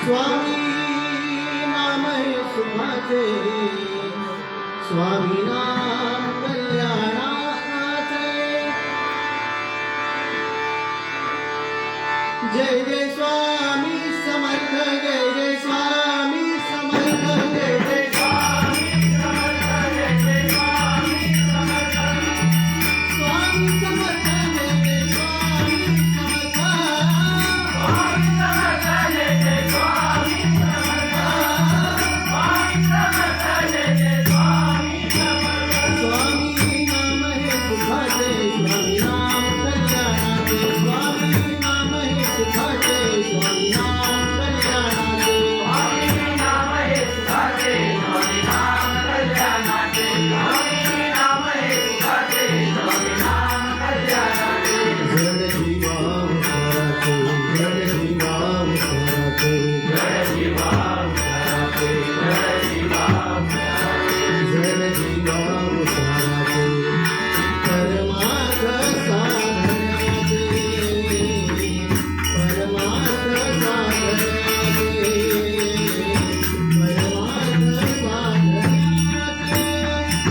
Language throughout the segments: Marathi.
स्वामी नाम सुखाचे, स्वामी नाम कल्याणाचे। जय जय स्वामी समर्थ, जय जय स्वामी समर्थ, जय जय स्वामी समर्थ, जय जय स्वामी समर्थ, स्वामी समर्थ, जय जय स्वामी समर्थ, स्वामी समर्थ, जय जय स्वामी समर्थ, स्वामी समर्थ, जय जय स्वामी समर्थ। स्वामी नाम हे सुखाचे, स्वामी नाम कल्याणाचे, स्वामी नाम हे सुखाचे, स्वामी नाम कल्याणाचे, स्वामी नाम हे सुखाचे, स्वामी नाम कल्याणाचे, स्वामी नाम हे सुखाचे, स्वामी नाम कल्याणाचे। जय जीवा उद्धाराचे, जय जीवा उद्धाराचे, जय जीवा उद्धाराचे, जय जीवा उद्धाराचे, जय जीवा उद्धाराचे, परमार्थ साधनाचे, परमार्थ साधनाचे, परमार्थ साधनाचे।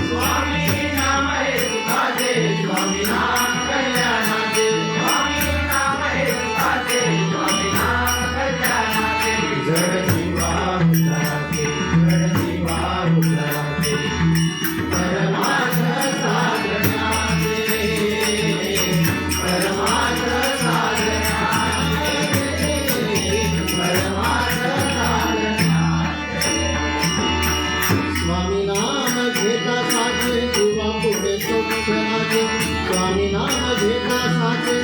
स्वामी नाम हे सुखाचे, स्वामी नाम कल्याणाचे, स्वामी नाम हे सुखाचे, स्वामी नाम कल्याणाचे। जय जीवा उद्धाराचे, जय जीवा उद्धाराचे, परमार्थ साधनाचे, परमार्थ साधनाचे, परमार्थ साधनाचे। स्वामी नाम घेता साचे, जीवा पुढे सुख नाचे, स्वामी नाम घेता साचे,